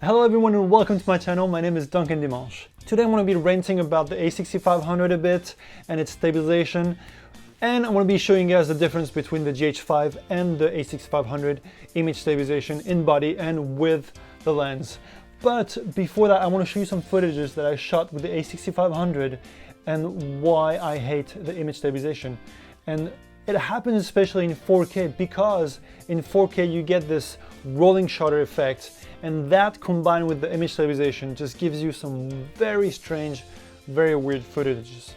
Hello everyone and welcome to my channel. My name is Duncan Dimanche. Today I'm going to be ranting about the A6500 a bit and its stabilization, and I'm going to be showing you guys the difference between the GH5 and the A6500 image stabilization in body and with the lens. But before that I want to show you some footages that I shot with the A6500 and why I hate the image stabilization. And it happens especially in 4K because in 4K you get this rolling shutter effect, and that combined with the image stabilization just gives you some very strange, very weird footages.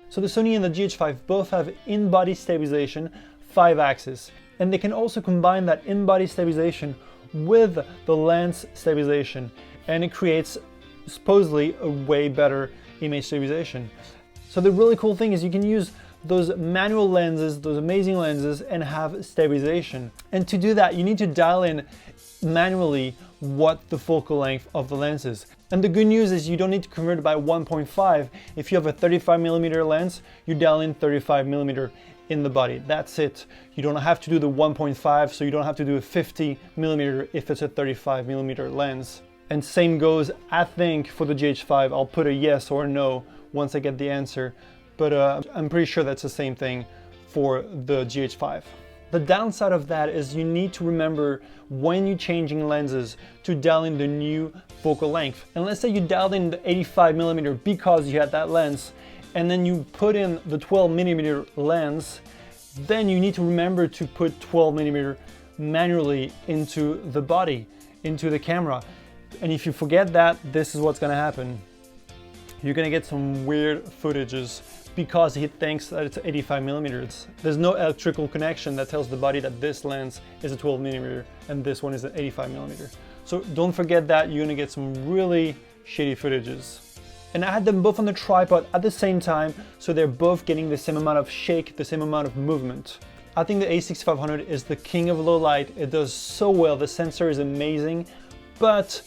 So the Sony and the GH5 both have in-body stabilization 5-axis, and they can also combine that in-body stabilization with the lens stabilization, and it creates supposedly a way better image stabilization. So the really cool thing is you can use those manual lenses, those amazing lenses, and have stabilization. And to do that you need to dial in manually what the focal length of the lens is. And the good news is you don't need to convert it by 1.5. If you have a 35mm lens, you dial in 35mm in the body. That's it. You don't have to do the 1.5, so you don't have to do a 50mm if it's a 35mm lens. And same goes, I think, for the GH5. I'll put a yes or no once I get the answer, but I'm pretty sure that's the same thing for the GH5. The downside of that is you need to remember when you're changing lenses to dial in the new focal length. And let's say you dialed in the 85mm because you had that lens, and then you put in the 12mm lens, then you need to remember to put 12mm manually into the body, into the camera. And if you forget that, this is what's gonna happen. You're gonna get some weird footages because he thinks that it's 85mm. There's no electrical connection that tells the body that this lens is a 12mm and this one is an 85mm. So don't forget that. You're gonna get some really shitty footages. And I had them both on the tripod at the same time, so they're both getting the same amount of shake, the same amount of movement. I think the A6500 is the king of low light. It does so well. The sensor is amazing, but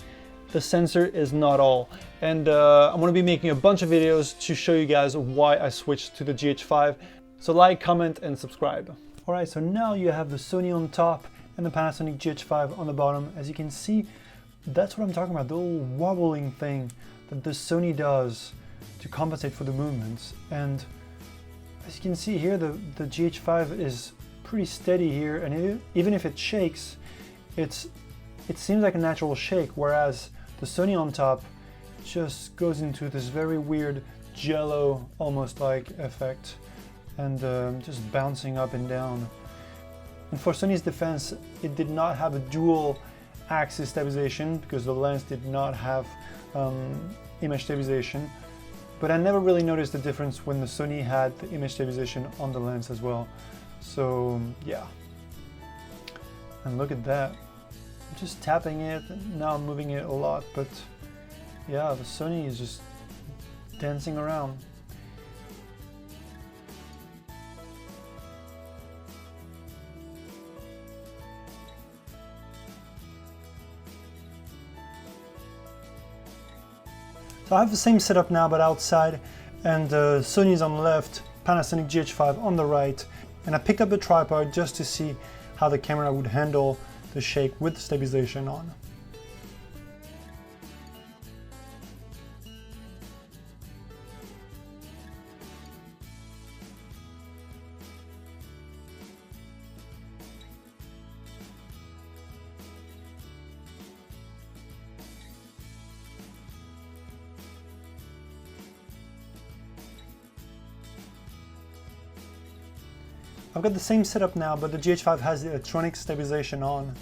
the sensor is not all. And I'm going to be making a bunch of videos to show you guys why I switched to the GH5. So like, comment, and subscribe. Alright, so now you have the Sony on top and the Panasonic GH5 on the bottom. As you can see, that's what I'm talking about, the little wobbling thing that the Sony does to compensate for the movements. And as you can see here, the GH5 is pretty steady here, and even if it shakes, it seems like a natural shake, whereas the Sony on top just goes into this very weird jello almost like effect, and just bouncing up and down. And for Sony's defense, it did not have a dual axis stabilization because the lens did not have image stabilization, but I never really noticed the difference when the Sony had the image stabilization on the lens as well. So yeah, and look at that. I'm just tapping it, and now I'm moving it a lot, but yeah, the Sony is just dancing around. So I have the same setup now, but outside, and Sony's on the left, Panasonic GH5 on the right, and I picked up the tripod just to see how the camera would handle the shake with the stabilization on. I've got the same setup now, but the GH5 has the electronic stabilization on,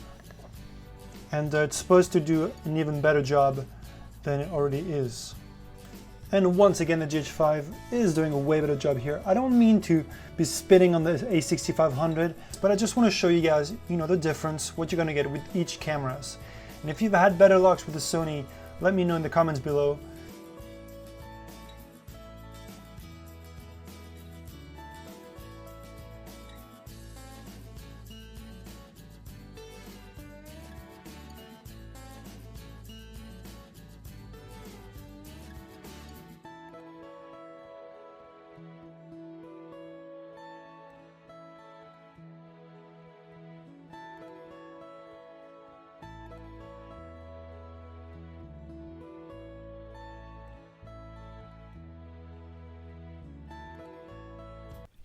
and it's supposed to do an even better job than it already is. And once again, the GH5 is doing a way better job here. I don't mean to be spitting on the A6500, but I just want to show you guys, the difference, what you're going to get with each cameras. And if you've had better lucks with the Sony, let me know in the comments below.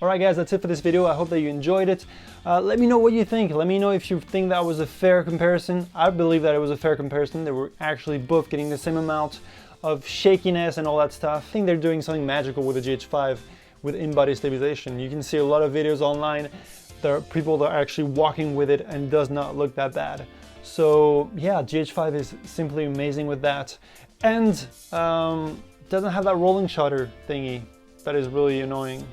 Alright guys, that's it for this video. I hope that you enjoyed it. Let me know what you think. Let me know if you think that was a fair comparison. I believe that it was a fair comparison. They were actually both getting the same amount of shakiness and all that stuff. I think they're doing something magical with the GH5 with in-body stabilization. You can see a lot of videos online. There are people that are actually walking with it and does not look that bad. So yeah, GH5 is simply amazing with that. And doesn't have that rolling shutter thingy that is really annoying.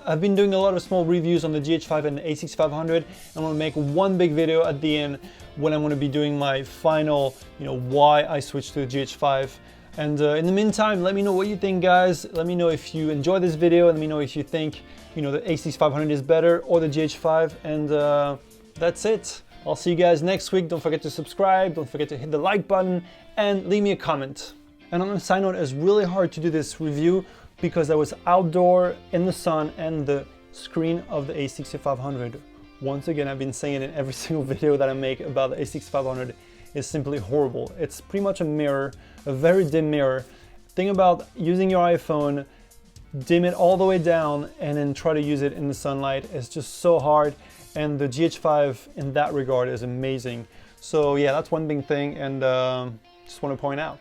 I've been doing a lot of small reviews on the GH5 and the A6500. I'm going to make one big video at the end when I'm going to be doing my final, why I switched to the GH5. And in the meantime, let me know what you think, guys. Let me know if you enjoyed this video. Let me know if you think, the A6500 is better or the GH5. And that's it. I'll see you guys next week. Don't forget to subscribe. Don't forget to hit the like button and leave me a comment. And on a side note, it's really hard to do this review because I was outdoor in the sun and the screen of the A6500. Once again, I've been saying it in every single video that I make about the A6500 is simply horrible. It's pretty much a mirror, a very dim mirror. Think about using your iPhone, dim it all the way down and then try to use it in the sunlight. It's just so hard. And the GH5 in that regard is amazing. So yeah, that's one big thing and just want to point out.